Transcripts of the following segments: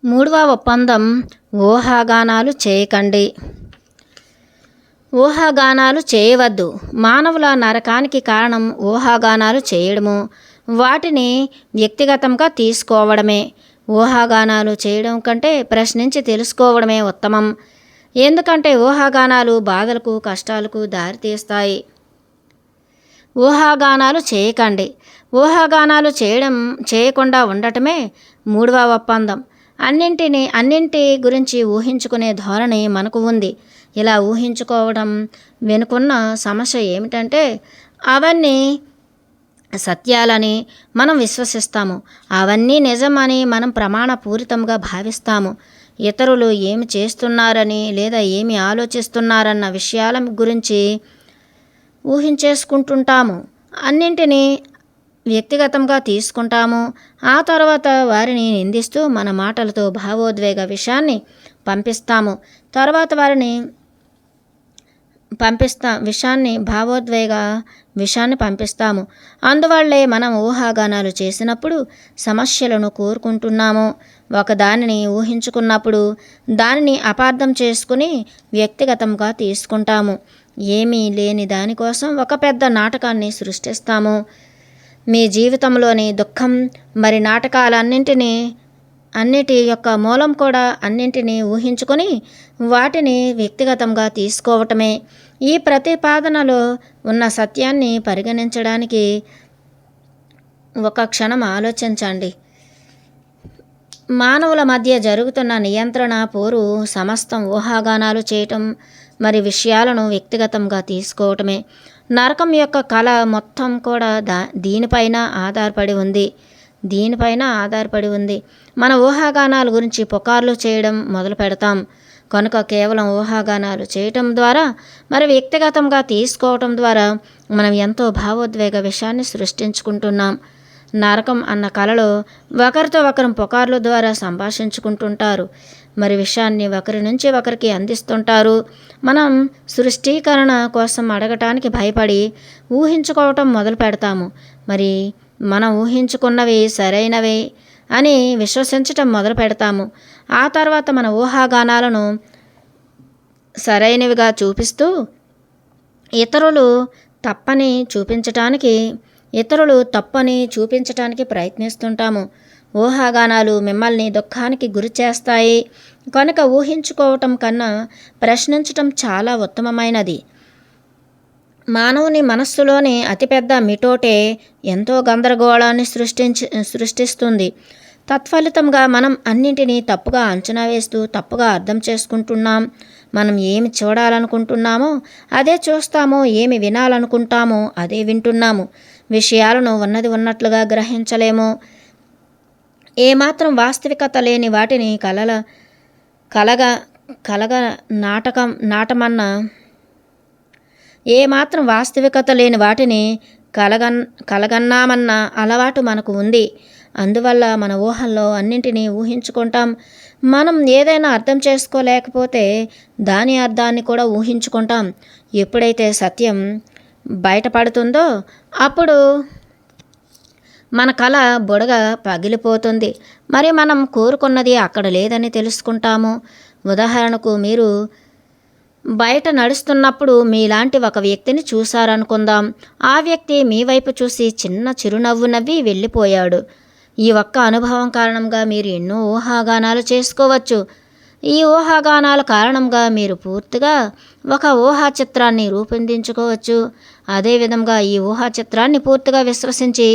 మూడవ ఒప్పందం. ఊహాగానాలు చేయకండి. ఊహాగానాలు చేయవద్దు. మానవుల నరకానికి కారణం ఊహాగానాలు చేయడము, వాటిని వ్యక్తిగతంగా తీసుకోవడమే. ఊహాగానాలు చేయడం కంటే ప్రశ్నించి తెలుసుకోవడమే ఉత్తమం. ఎందుకంటే ఊహాగానాలు బాధలకు, కష్టాలకు దారితీస్తాయి. ఊహాగానాలు చేయకండి. ఊహాగానాలు చేయకుండా ఉండటమే మూడవ ఒప్పందం. అన్నింటి గురించి ఊహించుకునే ధోరణి మనకు ఉంది. ఇలా ఊహించుకోవడం వెనుకున్న సమస్య ఏమిటంటే, అవన్నీ సత్యాలని మనం విశ్వసిస్తాము. అవన్నీ నిజమని మనం ప్రమాణపూరితంగా భావిస్తాము. ఇతరులు ఏమి చేస్తున్నారని లేదా ఏమి ఆలోచిస్తున్నారన్న విషయాల గురించి ఊహించేసుకుంటుంటాము. అన్నింటినీ వ్యక్తిగతంగా తీసుకుంటాము. ఆ తర్వాత వారిని నిందిస్తూ మన మాటలతో భావోద్వేగ విషయాన్ని పంపిస్తాము. అందువల్లే మనం ఊహాగానాలు చేసినప్పుడు సమస్యలను కోరుకుంటున్నాము. ఒకదానిని ఊహించుకున్నప్పుడు దానిని అపార్థం చేసుకుని వ్యక్తిగతంగా తీసుకుంటాము. ఏమీ లేని దానికోసం ఒక పెద్ద నాటకాన్ని సృష్టిస్తాము. మీ జీవితంలోని దుఃఖం మరి అన్నిటి యొక్క మూలం కూడా అన్నింటినీ ఊహించుకొని వాటిని వ్యక్తిగతంగా తీసుకోవటమే. ఈ ప్రతిపాదనలో ఉన్న సత్యాన్ని పరిగణించడానికి ఒక క్షణం ఆలోచించండి. మానవుల మధ్య జరుగుతున్న నియంత్రణ పోరు సమస్తం ఊహాగానాలు చేయటం మరి విషయాలను వ్యక్తిగతంగా తీసుకోవటమే. నరకం యొక్క కళ మొత్తం కూడా దీనిపైన ఆధారపడి ఉంది. మన ఊహాగానాల గురించి పుకార్లు చేయడం మొదలు పెడతాం కనుక కేవలం ఊహాగానాలు చేయటం ద్వారా మరి వ్యక్తిగతంగా తీసుకోవటం ద్వారా మనం ఎంతో భావోద్వేగ విషయాన్ని సృష్టించుకుంటున్నాం. నరకం అన్న కళలో ఒకరితో ఒకరు పుకార్ల ద్వారా సంభాషించుకుంటుంటారు. మరి విషయాన్ని ఒకరి నుంచి ఒకరికి అందిస్తుంటారు. మనం సృష్టీకరణ కోసం అడగటానికి భయపడి ఊహించుకోవటం మొదలు పెడతాము. మరి మనం ఊహించుకున్నవి సరైనవే అని విశ్వసించటం మొదలు పెడతాము. ఆ తర్వాత మన ఊహాగానాలను సరైనవిగా చూపిస్తూ ఇతరులు తప్పని చూపించటానికి ప్రయత్నిస్తుంటాము. ఊహాగానాలు మిమ్మల్ని దుఃఖానికి గురి చేస్తాయి కనుక ఊహించుకోవటం కన్నా ప్రశ్నించటం చాలా ఉత్తమమైనది. మానవుని మనస్సులోని అతిపెద్ద మిటోటే ఎంతో గందరగోళాన్ని సృష్టిస్తుంది. తత్ఫలితంగా మనం అన్నింటినీ తప్పుగా అంచనా వేస్తూ తప్పుగా అర్థం చేసుకుంటున్నాం. మనం ఏమి చూడాలనుకుంటున్నామో అదే చూస్తాము, ఏమి వినాలనుకుంటామో అదే వింటున్నాము. విషయాలను ఉన్నది ఉన్నట్లుగా గ్రహించలేము. ఏమాత్రం వాస్తవికత లేని వాటిని కలగన్నామన్న అలవాటు మనకు ఉంది. అందువల్ల మన ఊహల్లో అన్నింటినీ ఊహించుకుంటాం. మనం ఏదైనా అర్థం చేసుకోలేకపోతే దాని అర్థాన్ని కూడా ఊహించుకుంటాం. ఎప్పుడైతే సత్యం బయటపడుతుందో అప్పుడు మన కళ బుడగ పగిలిపోతుంది. మరి మనం కోరుకున్నది అక్కడ లేదని తెలుసుకుంటాము. ఉదాహరణకు, మీరు బయట నడుస్తున్నప్పుడు మీలాంటి ఒక వ్యక్తిని చూశారనుకుందాం. ఆ వ్యక్తి మీ వైపు చూసి చిన్న చిరునవ్వు నవ్వి వెళ్ళిపోయాడు. ఈ ఒక్క అనుభవం కారణంగా మీరు ఎన్నో ఊహాగానాలు చేసుకోవచ్చు. ఈ ఊహాగానాల కారణంగా మీరు పూర్తిగా ఒక ఊహా చిత్రాన్ని రూపొందించుకోవచ్చు. అదేవిధంగా ఈ ఊహా చిత్రాన్ని పూర్తిగా విశ్వసించి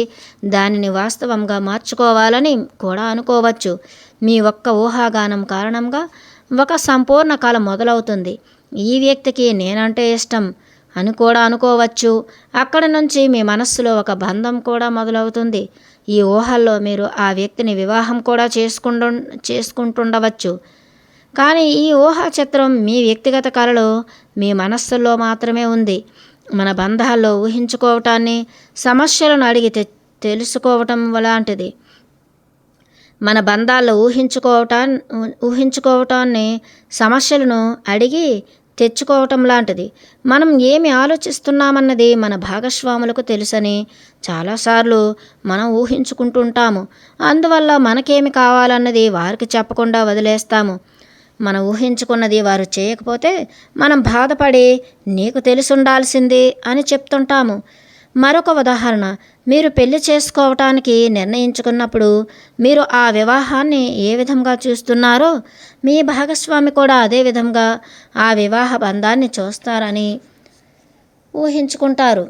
దానిని వాస్తవంగా మార్చుకోవాలని కూడా అనుకోవచ్చు. మీ ఒక్క ఊహాగానం కారణంగా ఒక సంపూర్ణ కళ మొదలవుతుంది. ఈ వ్యక్తికి నేనంటే ఇష్టం అని కూడా అనుకోవచ్చు. అక్కడి నుంచి మీ మనస్సులో ఒక బంధం కూడా మొదలవుతుంది. ఈ ఊహల్లో మీరు ఆ వ్యక్తిని వివాహం కూడా చేసుకుంటుండవచ్చు. కానీ ఈ ఊహా చిత్రం మీ వ్యక్తిగత కళలో మీ మనస్సులో మాత్రమే ఉంది. మన బంధాల్లో ఊహించుకోవటాన్ని సమస్యలను అడిగి తెలుసుకోవటం లాంటిది. మన బంధాల్లో ఊహించుకోవటాన్ని సమస్యలను అడిగి తెచ్చుకోవటం లాంటిది. మనం ఏమి ఆలోచిస్తున్నామన్నది మన భాగస్వాములకు తెలుసని చాలాసార్లు మనం ఊహించుకుంటుంటాము. అందువల్ల మనకేమి కావాలన్నది వారికి చెప్పకుండా వదిలేస్తాము. మనం ఊహించుకున్నది వారు చేయకపోతే మనం బాధపడి నీకు తెలిసుండాల్సింది అని చెప్తుంటాము. మరొక ఉదాహరణ, మీరు పెళ్లి చేసుకోవటానికి నిర్ణయించుకున్నప్పుడు మీరు ఆ వివాహాన్ని ఏ విధంగా చూస్తున్నారో మీ భాగస్వామి కూడా అదే విధంగా ఆ వివాహ బంధాన్ని చూస్తారని ఊహించుకుంటారు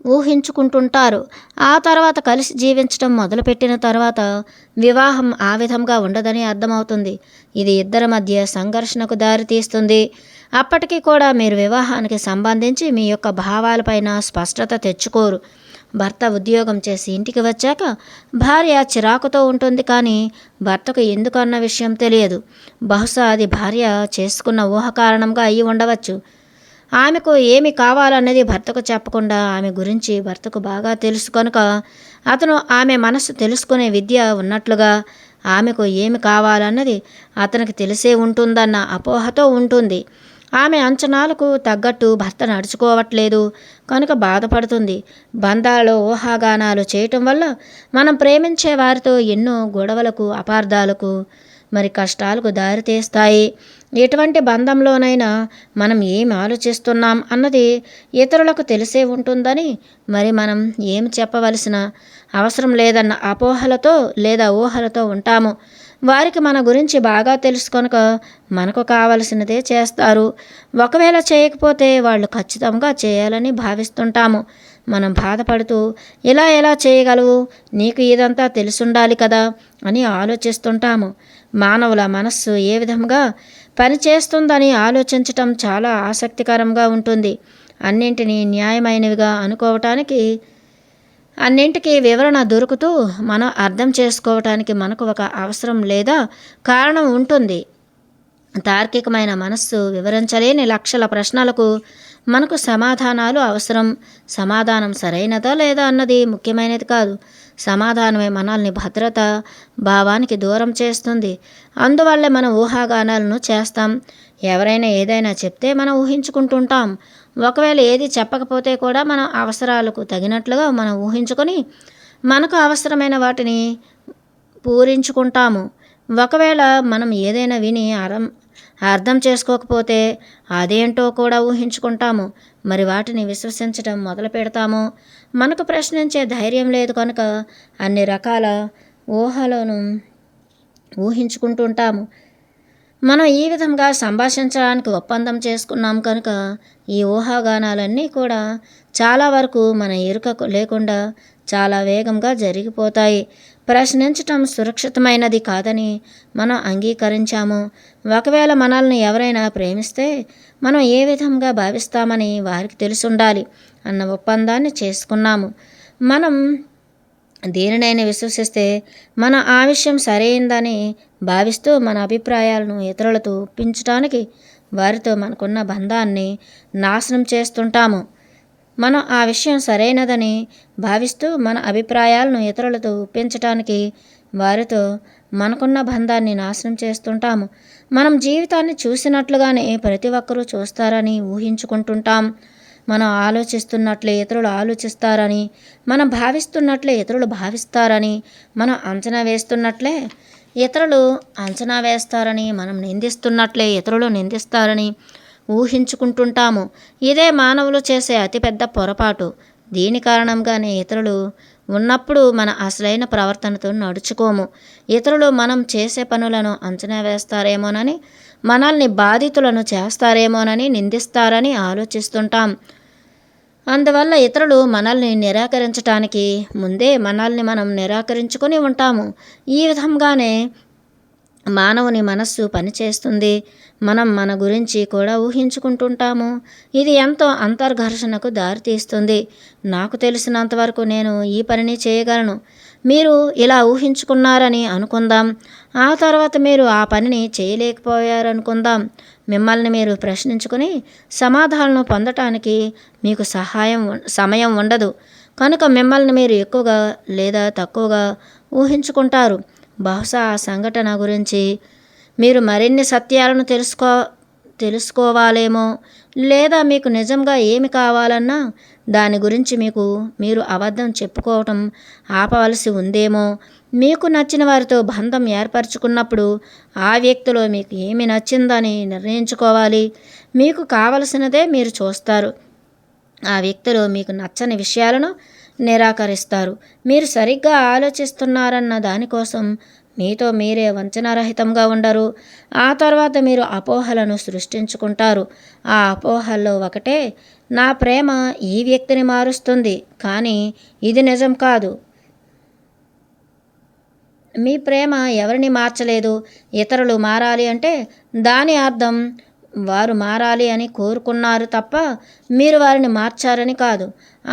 ఊహించుకుంటుంటారు. ఆ తర్వాత కలిసి జీవించడం మొదలుపెట్టిన తర్వాత వివాహం ఆ విధంగా ఉండదని అర్థమవుతుంది. ఇది ఇద్దరి మధ్య సంఘర్షణకు దారితీస్తుంది. అప్పటికీ కూడా మీరు వివాహానికి సంబంధించి మీ యొక్క భావాలపైన స్పష్టత తెచ్చుకోరు. భర్త ఉద్యోగం చేసి ఇంటికి వచ్చాక భార్య చిరాకుతో ఉంటుంది, కానీ భర్తకు ఎందుకన్న విషయం తెలియదు. బహుశా అది భార్య చేసుకున్న ఊహ కారణంగా అయి ఉండవచ్చు. ఆమెకు ఏమి కావాలన్నది భర్తకు చెప్పకుండా ఆమె గురించి భర్తకు బాగా తెలుసు కనుక అతను ఆమె మనసు తెలుసుకునే విద్య ఉన్నట్లుగా ఆమెకు ఏమి కావాలన్నది అతనికి తెలిసే ఉంటుందన్న అపోహతో ఉంటుంది. ఆమె అంచనాలకు తగ్గట్టు భర్త నడుచుకోవట్లేదు కనుక బాధపడుతుంది. బంధాలలో ఊహాగానాలు చేయటం వల్ల మనం ప్రేమించే వారితో ఎన్నో గొడవలకు, అపార్థాలకు, మరి కష్టాలకు దారితీస్తాయి. ఎటువంటి బంధంలోనైనా మనం ఏం ఆలోచిస్తున్నాం అన్నది ఇతరులకు తెలిసే ఉంటుందని మరి మనం ఏం చెప్పవలసిన అవసరం లేదన్న అపోహలతో లేదా ఊహలతో ఉంటాము. వారికి మన గురించి బాగా తెలుసు కనుక మనకు కావలసినదే చేస్తారు. ఒకవేళ చేయకపోతే వాళ్ళు ఖచ్చితంగా చేయాలని భావిస్తుంటాము. మనం బాధపడుతూ ఇలా ఎలా చేయగలవు, నీకు ఇదంతా తెలుసుండాలి కదా అని ఆలోచిస్తుంటాము. మానవుల మనస్సు ఏ విధంగా పనిచేస్తుందని ఆలోచించటం చాలా ఆసక్తికరంగా ఉంటుంది. అన్నింటినీ న్యాయమైనవిగా అనుకోవటానికి, అన్నింటికీ వివరణ దొరుకుతూ మనం అర్థం చేసుకోవటానికి మనకు ఒక అవసరం లేదా కారణం ఉంటుంది. తార్కికమైన మనస్సు వివరించలేని లక్షల ప్రశ్నలకు మనకు సమాధానాలు అవసరం. సమాధానం సరైనదా లేదా అన్నది ముఖ్యమైనది కాదు. సమాధానమే మనల్ని భద్రత భావానికి దూరం చేస్తుంది. అందువల్లే మనం ఊహాగానాలను చేస్తాం. ఎవరైనా ఏదైనా చెప్తే మనం ఊహించుకుంటుంటాం. ఒకవేళ ఏది చెప్పకపోతే కూడా మన అవసరాలకు తగినట్లుగా మనం ఊహించుకొని మనకు అవసరమైన వాటిని పూరించుకుంటాము. ఒకవేళ మనం ఏదైనా విని అర్థం చేసుకోకపోతే అదేంటో కూడా ఊహించుకుంటాము. మరి వాటిని విశ్వసించడం మొదలు పెడతాము. మనకు ప్రశ్నించే ధైర్యం లేదు కనుక అన్ని రకాల ఊహలను ఊహించుకుంటుంటాము. మనం ఈ విధంగా సంభాషించడానికి ఒప్పందం చేసుకున్నాం కనుక ఈ ఊహాగానాలన్నీ కూడా చాలా వరకు మన ఎరుక లేకుండా చాలా వేగంగా జరిగిపోతాయి. ప్రశ్నించటం సురక్షితమైనది కాదని మనం అంగీకరించాము. ఒకవేళ మనల్ని ఎవరైనా ప్రేమిస్తే మనం ఏ విధంగా భావిస్తామని వారికి తెలుసుండాలి అన్న ఒప్పందాన్ని చేసుకున్నాము. మనం దేనినైనా విశ్వసిస్తే మనం ఆ విషయం సరైందని భావిస్తూ మన అభిప్రాయాలను ఇతరులతో ఒప్పించడానికి వారితో మనకున్న బంధాన్ని నాశనం చేస్తుంటాము. మనం ఆ విషయం సరైనదని భావిస్తూ మన అభిప్రాయాలను ఇతరులతో ఒప్పించటానికి వారితో మనకున్న బంధాన్ని నాశనం చేస్తుంటాము. మనం జీవితాన్ని చూసినట్లుగానే ప్రతి ఒక్కరూ చూస్తారని ఊహించుకుంటుంటాం. మనం ఆలోచిస్తున్నట్లే ఇతరులు ఆలోచిస్తారని, మనం భావిస్తున్నట్లే ఇతరులు భావిస్తారని, మనం అంచనా వేస్తున్నట్లే ఇతరులు అంచనా వేస్తారని, మనం నిందిస్తున్నట్లే ఇతరులు నిందిస్తారని ఊహించుకుంటుంటాము. ఇదే మానవులు చేసే అతిపెద్ద పొరపాటు. దీని కారణంగానే ఇతరులు ఉన్నప్పుడు మన అసలైన ప్రవర్తనతో నడుచుకోము. ఇతరులు మనం చేసే పనులను అంచనా వేస్తారేమోనని, మనల్ని బాధితులను చేస్తారేమోనని నిందిస్తారని ఆలోచిస్తుంటాం. అందువల్ల ఇతరులు మనల్ని నిరాకరించటానికి ముందే మనల్ని మనం నిరాకరించుకొని ఉంటాము. ఈ విధంగానే మానవుని మనస్సు పనిచేస్తుంది. మనం మన గురించి కూడా ఊహించుకుంటుంటాము. ఇది ఎంతో అంతర్ఘర్షణకు దారితీస్తుంది. నాకు తెలిసినంతవరకు నేను ఈ పనిని చేయగలను, మీరు ఇలా ఊహించుకున్నారని అనుకుందాం. ఆ తర్వాత మీరు ఆ పనిని చేయలేకపోయారనుకుందాం. మిమ్మల్ని మీరు ప్రశ్నించుకొని సమాధానం పొందటానికి మీకు సమయం ఉండదు కనుక మిమ్మల్ని మీరు ఎక్కువగా లేదా తక్కువగా ఊహించుకుంటారు. బహుశా ఆ సంఘటన గురించి మీరు మరిన్ని సత్యాలను తెలుసుకోవాలేమో, లేదా మీకు నిజంగా ఏమి కావాలన్నా దాని గురించి మీరు అబద్ధం చెప్పుకోవటం ఆపవలసి ఉందేమో, మీకు నచ్చిన వారితో బంధం ఏర్పరచుకున్నప్పుడు ఆ వ్యక్తిలో మీకు ఏమి నచ్చిందని నిర్ణయించుకోవాలి. మీకు కావలసినదే మీరు చూస్తారు. ఆ వ్యక్తిలో మీకు నచ్చని విషయాలను నిరాకరిస్తారు. మీరు సరిగ్గా ఆలోచిస్తున్నారన్న దానికోసం మీతో మీరే వంచనారహితంగా ఉండరు. ఆ తర్వాత మీరు అపోహలను సృష్టించుకుంటారు. ఆ అపోహల్లో ఒకటే, నా ప్రేమ ఈ వ్యక్తిని మారుస్తుంది, కానీ ఇది నిజం కాదు. మీ ప్రేమ ఎవరిని మార్చలేదు. ఇతరులు మారాలి అంటే దాని అర్థం వారు మారాలి అని కోరుకున్నారు తప్ప మీరు వారిని మార్చారని కాదు.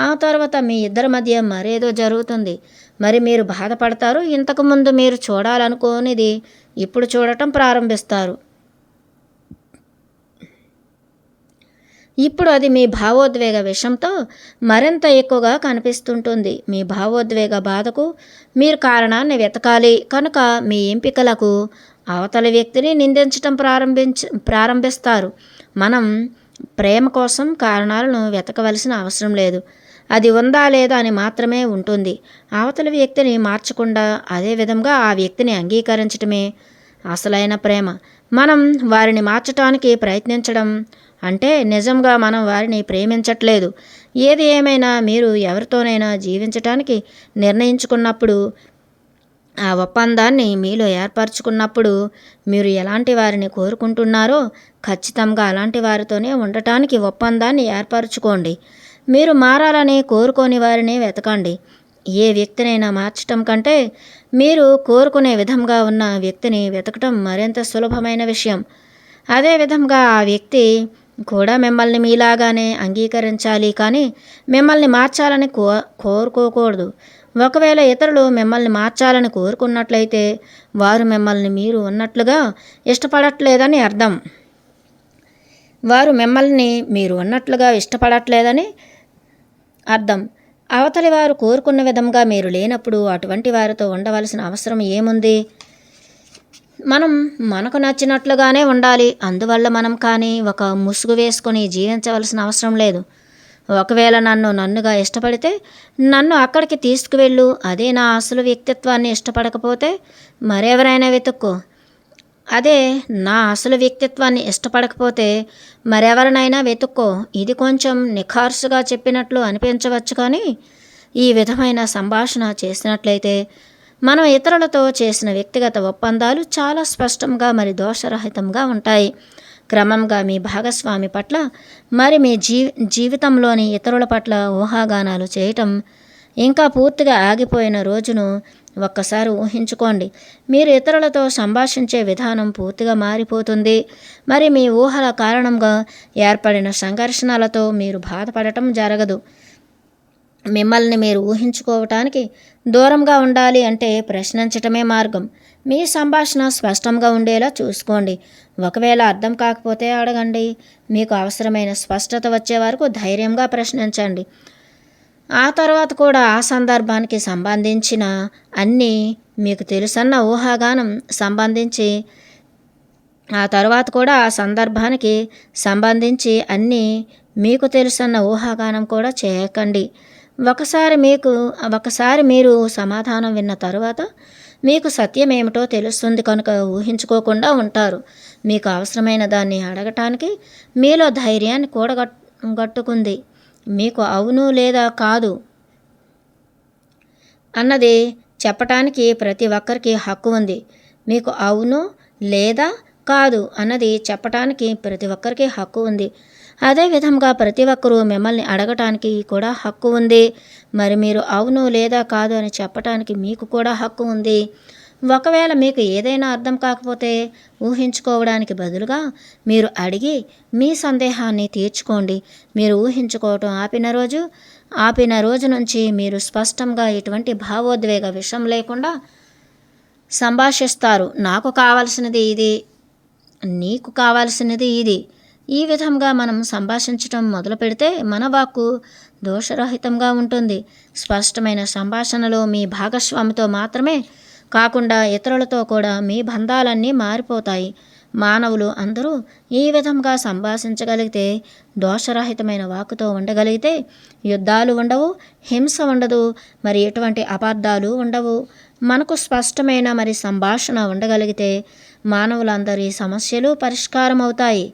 ఆ తర్వాత మీ ఇద్దరి మధ్య మరేదో జరుగుతుంది. మరి మీరు బాధపడతారు. ఇంతకుముందు మీరు చూడాలనుకోనిది ఇప్పుడు చూడటం ప్రారంభిస్తారు. ఇప్పుడు అది మీ భావోద్వేగ విషంతో మరింత ఎక్కువగా కనిపిస్తుంటుంది. మీ భావోద్వేగ బాధకు మీరు కారణాన్ని వెతకాలి. కనుక మీ ఎంపికలకు అవతలి వ్యక్తిని నిందించటం ప్రారంభిస్తారు. మనం ప్రేమ కోసం కారణాలను వెతకవలసిన అవసరం లేదు. అది ఉందా లేదా అని మాత్రమే ఉంటుంది. అవతలి వ్యక్తిని మార్చకుండా అదే విధంగా ఆ వ్యక్తిని అంగీకరించటమే అసలైన ప్రేమ. మనం వారిని మార్చటానికి ప్రయత్నించడం అంటే నిజంగా మనం వారిని ప్రేమించట్లేదు. ఏది ఏమైనా మీరు ఎవరితోనైనా జీవించటానికి నిర్ణయించుకున్నప్పుడు, ఆ ఒప్పందాన్ని మీలో ఏర్పరచుకున్నప్పుడు మీరు ఎలాంటి వారిని కోరుకుంటున్నారో ఖచ్చితంగా అలాంటి వారితోనే ఉండటానికి ఒప్పందాన్ని ఏర్పరచుకోండి. మీరు మారాలని కోరుకోని వారిని వెతకండి. ఏ వ్యక్తినైనా మార్చటం కంటే మీరు కోరుకునే విధంగా ఉన్న వ్యక్తిని వెతకటం మరింత సులభమైన విషయం. అదేవిధంగా ఆ వ్యక్తి కూడా మిమ్మల్ని మీలాగానే అంగీకరించాలి, కానీ మిమ్మల్ని మార్చాలని కోరుకోకూడదు. ఒకవేళ ఇతరులు మిమ్మల్ని మార్చాలని కోరుకున్నట్లయితే వారు మిమ్మల్ని మీరు ఉన్నట్లుగా ఇష్టపడట్లేదని అర్థం. వారు మిమ్మల్ని మీరు ఉన్నట్లుగా ఇష్టపడట్లేదని అర్థం. అవతలి వారు కోరుకున్న విధంగా మీరు లేనప్పుడు అటువంటి వారితో ఉండవలసిన అవసరం ఏముంది? మనం మనకు నచ్చినట్లుగానే ఉండాలి. అందువల్ల మనం కానీ ఒక ముసుగు వేసుకొని జీవించవలసిన అవసరం లేదు. ఒకవేళ నన్నుగా ఇష్టపడితే నన్ను అక్కడికి తీసుకువెళ్ళు. అదే నా అసలు వ్యక్తిత్వాన్ని ఇష్టపడకపోతే మరెవరైనా వెతుక్కో. అదే నా అసలు వ్యక్తిత్వాన్ని ఇష్టపడకపోతే మరెవరినైనా వెతుక్కో. ఇది కొంచెం నిఖార్సుగా చెప్పినట్లు అనిపించవచ్చు, కానీ ఈ విధమైన సంభాషణ చేసినట్లయితే మనం ఇతరులతో చేసిన వ్యక్తిగత ఒప్పందాలు చాలా స్పష్టంగా మరి దోషరహితంగా ఉంటాయి. క్రమంగా మీ భాగస్వామి పట్ల మరి మీ జీవితంలోని ఇతరుల పట్ల ఊహాగానాలు చేయటం ఇంకా పూర్తిగా ఆగిపోయిన రోజును ఒక్కసారి ఊహించుకోండి. మీరు ఇతరులతో సంభాషించే విధానం పూర్తిగా మారిపోతుంది. మరి మీ ఊహల కారణంగా ఏర్పడిన సంఘర్షణలతో మీరు బాధపడటం జరగదు. మిమ్మల్ని మీరు ఊహించుకోవటానికి దూరంగా ఉండాలి అంటే ప్రశ్నించటమే మార్గం. మీ సంభాషణ స్పష్టంగా ఉండేలా చూసుకోండి. ఒకవేళ అర్థం కాకపోతే అడగండి. మీకు అవసరమైన స్పష్టత వచ్చే వరకు ధైర్యంగా ప్రశ్నించండి. ఆ తర్వాత కూడా ఆ సందర్భానికి సంబంధించిన అన్నీ మీకు తెలుసన్న ఊహాగానం సంబంధించి ఆ తర్వాత కూడా ఆ సందర్భానికి సంబంధించి అన్నీ మీకు తెలుసన్న ఊహాగానం కూడా చేయకండి. ఒకసారి మీరు సమాధానం విన్న తరువాత మీకు సత్యం ఏమిటో తెలుస్తుంది కనుక ఊహించుకోకుండా ఉంటారు. మీకు అవసరమైన దాన్ని అడగటానికి మీలో ధైర్యాన్ని కూడగట్టుకుంది. మీకు అవును లేదా కాదు అన్నది చెప్పటానికి ప్రతి ఒక్కరికి హక్కు ఉంది. మీకు అవును లేదా కాదు అన్నది చెప్పటానికి ప్రతి ఒక్కరికి హక్కు ఉంది. అదేవిధంగా ప్రతి ఒక్కరూ మిమ్మల్ని అడగటానికి కూడా హక్కు ఉంది. మరి మీరు అవును లేదా కాదు అని చెప్పటానికి మీకు కూడా హక్కు ఉంది. ఒకవేళ మీకు ఏదైనా అర్థం కాకపోతే ఊహించుకోవడానికి బదులుగా మీరు అడిగి మీ సందేహాన్ని తీర్చుకోండి. మీరు ఊహించుకోవటం ఆపిన రోజు నుంచి మీరు స్పష్టంగా ఎటువంటి భావోద్వేగ విషం లేకుండా సంభాషిస్తారు. నాకు కావాల్సినది ఇది, నీకు కావాల్సినది ఇది. ఈ విధంగా మనం సంభాషించటం మొదలు పెడితే మన వాక్కు దోషరహితంగా ఉంటుంది. స్పష్టమైన సంభాషణలో మీ భాగస్వామితో మాత్రమే కాకుండా ఇతరులతో కూడా మీ బంధాలన్నీ మారిపోతాయి. మానవులు అందరూ ఈ విధంగా సంభాషించగలిగితే, దోషరహితమైన వాక్కుతో ఉండగలిగితే యుద్ధాలు ఉండవు, హింస ఉండదు, మరి ఎటువంటి అపార్థాలు ఉండవు. మనకు స్పష్టమైన మరి సంభాషణ ఉండగలిగితే మానవులందరి సమస్యలు పరిష్కారం అవుతాయి.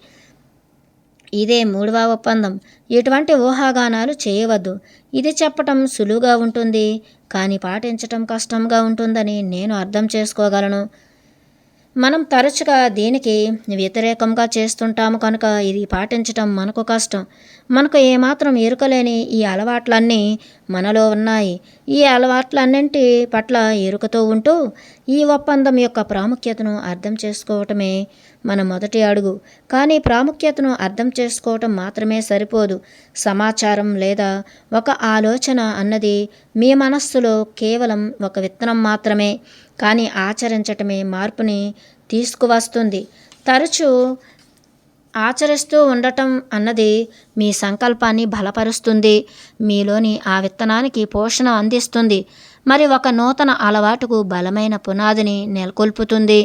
ఇదే 3వ ఒప్పందం. ఎటువంటి ఊహాగానాలు చేయవద్దు. ఇది చెప్పటం సులువుగా ఉంటుంది, కానీ పాటించటం కష్టంగా ఉంటుందని నేను అర్థం చేసుకోగలను. మనం తరచుగా దీనికి వ్యతిరేకంగా చేస్తుంటాము కనుక ఇది పాటించటం మనకు కష్టం. మనకు ఏమాత్రం ఎరుకలేని ఈ అలవాట్లన్నీ మనలో ఉన్నాయి. ఈ అలవాట్లన్నింటి పట్ల ఎరుకతో ఉంటూ ఈ ఒప్పందం యొక్క ప్రాముఖ్యతను అర్థం చేసుకోవటమే మన మొదటి అడుగు. కానీ ప్రాముఖ్యతను అర్థం చేసుకోవటం మాత్రమే సరిపోదు. సమాచారం లేదా ఒక ఆలోచన అన్నది మీ మనస్సులో కేవలం ఒక విత్తనం మాత్రమే. కానీ ఆచరించటమే మార్పుని తీసుకువస్తుంది. తరచూ ఆచరిస్తూ ఉండటం అన్నది మీ సంకల్పాన్ని బలపరుస్తుంది. మీలోని ఆ విత్తనానికి పోషణ అందిస్తుంది. మరి ఒక నూతన అలవాటుకు బలమైన పునాదిని నెలకొల్పుతుంది.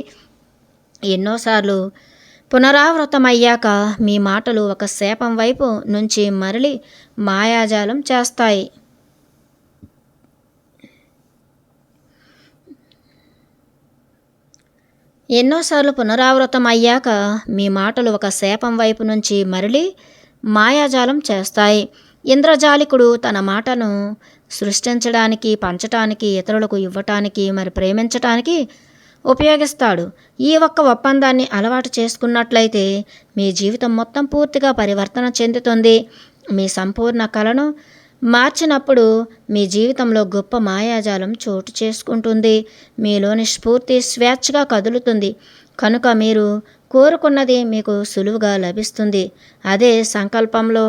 ఎన్నోసార్లు పునరావృతమయ్యాక మీ మాటలు ఒక శాపం వైపు నుంచి మరలి మాయాజాలం చేస్తాయి. ఎన్నోసార్లు పునరావృతం అయ్యాక మీ మాటలు ఒక శాపం వైపు నుంచి మరలి మాయాజాలం చేస్తాయి. ఇంద్రజాలికుడు తన మాటను సృష్టించడానికి, పంచటానికి, ఇతరులకు ఇవ్వటానికి, మరి ప్రేమించటానికి ఉపయోగిస్తాడు. ఈ ఒక్క ఒప్పందాన్ని అలవాటు చేసుకున్నట్లయితే మీ జీవితం మొత్తం పూర్తిగా పరివర్తన చెందుతుంది. మీ సంపూర్ణ కళను మార్చినప్పుడు మీ జీవితంలో గొప్ప మాయాజాలం చోటు చేసుకుంటుంది. మీలోని స్ఫూర్తి స్వేచ్ఛగా కదులుతుంది. కనుక మీరు కోరుకున్నది మీకు సులువుగా లభిస్తుంది. అదే సంకల్పంలో,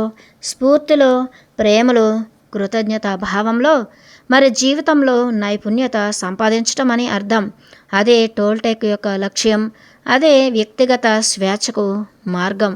స్ఫూర్తిలో, ప్రేమలో, కృతజ్ఞతా భావంలో, మరి జీవితంలో నైపుణ్యత సంపాదించటం అని అర్థం. అదే టోల్టెక్ యొక్క లక్ష్యం. అదే వ్యక్తిగత స్వేచ్ఛకు మార్గం.